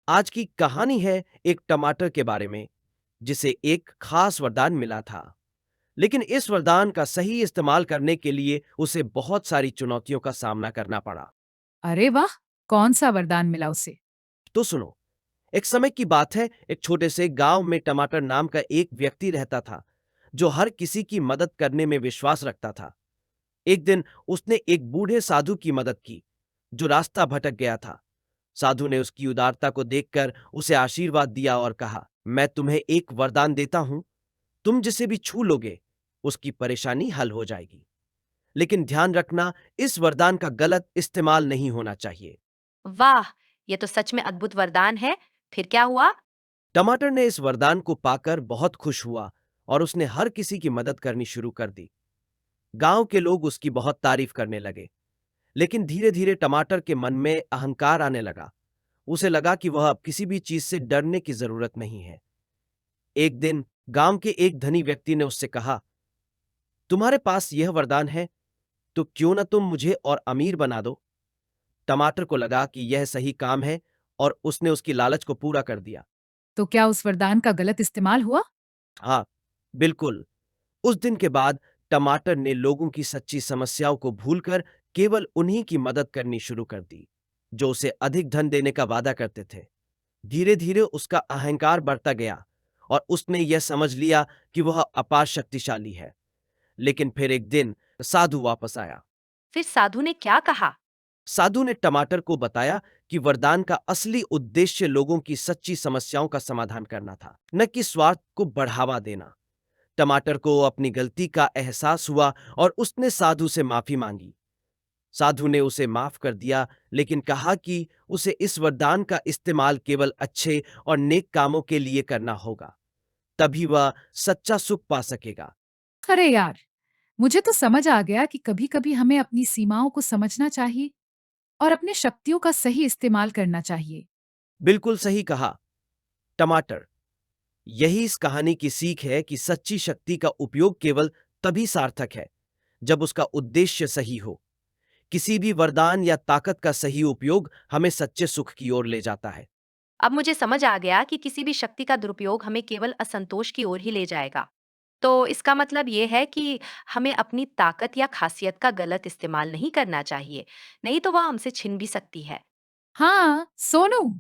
आज की कहानी है एक टमाटर के बारे में जिसे एक खास वरदान मिला था। लेकिन इस वरदान का सही इस्तेमाल करने के लिए उसे बहुत सारी चुनौतियों का सामना करना पड़ा। अरे वाह! कौन सा वरदान मिला उसे? तो सुनो, एक समय की बात है, एक छोटे से गांव में टमाटर नाम का एक व्यक्ति रहता था जो हर किसी की मदद करने में विश्वास रखता था। एक दिन उसने एक बूढ़े साधु की मदद की जो रास्ता भटक गया था। साधु ने उसकी उदारता को देखकर उसे आशीर्वाद दिया और कहा, मैं तुम्हें एक वरदान देता हूं, तुम जिसे भी छू लोगे उसकी परेशानी हल हो जाएगी। लेकिन ध्यान रखना, इस वरदान का गलत इस्तेमाल नहीं होना चाहिए। वाह! ये तो सच में अद्भुत वरदान है। फिर क्या हुआ? टमाटर ने इस वरदान को पाकर बहुत खुश हुआ और उसने हर किसी की मदद करनी शुरू कर दी। गांव के लोग उसकी बहुत तारीफ करने लगे। लेकिन धीरे धीरे टमाटर के मन में अहंकार आने लगा। उसे लगा कि वह अब किसी भी चीज से डरने की जरूरत नहीं है। एक दिन गांव के एक धनी व्यक्ति ने उससे कहा, तुम्हारे पास यह वरदान है, तो क्यों न तुम मुझे और अमीर बना दो। टमाटर को लगा कि यह सही काम है और उसने उसकी लालच को पूरा कर दिया। तो क्या उस वरदान का गलत इस्तेमाल हुआ? हाँ, बिल्कुल। उस दिन के बाद टमाटर ने लोगों की सच्ची समस्याओं को भूलकर केवल उन्हीं की मदद करनी शुरू कर दी जो उसे अधिक धन देने का वादा करते थे। धीरे धीरे उसका अहंकार बढ़ता गया और उसने यह समझ लिया कि वह अपार शक्तिशाली है। लेकिन फिर एक दिन साधु वापस आया। फिर साधु ने क्या कहा? साधु ने टमाटर को बताया कि वरदान का असली उद्देश्य लोगों की सच्ची समस्याओं का समाधान करना था, न कि स्वार्थ को बढ़ावा देना। टमाटर को अपनी गलती का एहसास हुआ और उसने साधु से माफी मांगी। साधु ने उसे माफ कर दिया, लेकिन कहा कि उसे इस वरदान का इस्तेमाल केवल अच्छे और नेक कामों के लिए करना होगा, तभी वह सच्चा सुख पा सकेगा। अरे यार! मुझे तो समझ आ गया कि कभी-कभी हमें अपनी सीमाओं को समझना चाहिए और अपनी शक्तियों का सही इस्तेमाल करना चाहिए। बिल्कुल सही कहा, टमाटर। यही इस कहानी की सीख है कि सच्ची शक्ति का उपयोग केवल तभी सार्थक है जब उसका उद्देश्य सही हो। किसी भी वरदान या ताकत का सही उपयोग हमें सच्चे सुख की ओर ले जाता है। अब मुझे समझ आ गया कि किसी भी शक्ति का दुरुपयोग हमें केवल असंतोष की ओर ही ले जाएगा। तो इसका मतलब ये है कि हमें अपनी ताकत या खासियत का गलत इस्तेमाल नहीं करना चाहिए, नहीं तो वह हमसे छिन भी सकती है। हाँ, सोनू,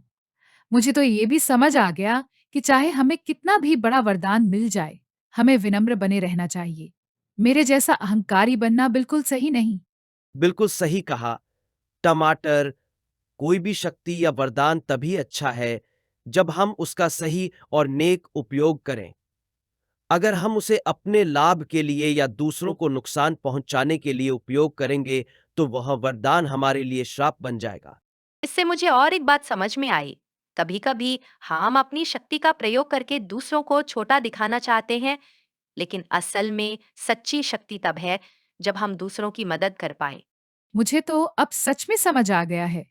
मुझे तो ये भी समझ आ गया कि चाहे हमें कितना भी बड़ा वरदान मिल जाए, हमें विनम्र बने रहना चाहिए। मेरे जैसा अहंकारी बनना बिल्कुल सही नहीं। बिल्कुल सही कहा, टमाटर। कोई भी शक्ति या वरदान तभी अच्छा है जब हम उसका सही और नेक उपयोग करें। अगर हम उसे अपने लाभ के लिए या दूसरों को नुकसान पहुंचाने के लिए उपयोग करेंगे, तो वह वरदान हमारे लिए श्राप बन जाएगा। इससे मुझे और एक बात समझ में आई। कभी-कभी हम अपनी शक्ति का प्रयोग करके दूसरों को छोटा दिखाना चाहते हैं, लेकिन असल में सच्ची शक्ति तब है जब हम दूसरों की मदद कर पाए। मुझे तो अब सच में समझ आ गया है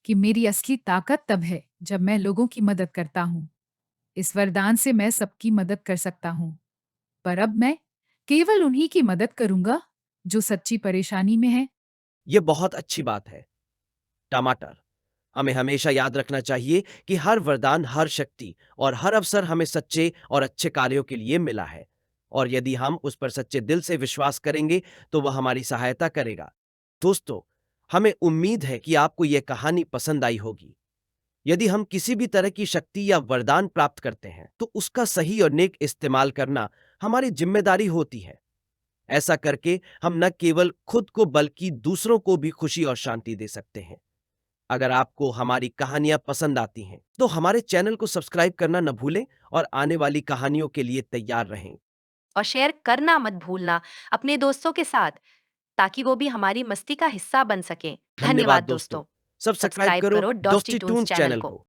कि मेरी असली ताकत तब है जब मैं लोगों की मदद करता हूँ। इस वरदान से मैं सबकी मदद कर सकता हूँ, पर अब मैं केवल उन्हीं की मदद करूंगा जो सच्ची परेशानी में है। यह बहुत अच्छी बात है, टमाटर। हमें हमेशा याद रखना चाहिए कि हर वरदान, हर शक्ति और हर अवसर हमें सच्चे और अच्छे कार्यों के लिए मिला है। और यदि हम उस पर सच्चे दिल से विश्वास करेंगे, तो वह हमारी सहायता करेगा। दोस्तों, हमें उम्मीद है कि आपको यह कहानी पसंद आई होगी। यदि हम किसी भी तरह की शक्ति या वरदान प्राप्त करते हैं, तो उसका सही और नेक इस्तेमाल करना हमारी जिम्मेदारी होती है। ऐसा करके हम न केवल खुद को बल्कि दूसरों को भी खुशी और शांति दे सकते हैं। अगर आपको हमारी कहानियां पसंद आती हैं, तो हमारे चैनल को सब्सक्राइब करना न भूलें और आने वाली कहानियों के लिए तैयार रहें। और शेयर करना मत भूलना अपने दोस्तों के साथ, ताकि वो भी हमारी मस्ती का हिस्सा बन सकें। धन्यवाद धन्यवाद दोस्तों। दोस्तों। सब्सक्राइब सब्सक्राइब करो करो डॉस्टी डॉस्टी टून्स टून्स चैनल चैनल को। को।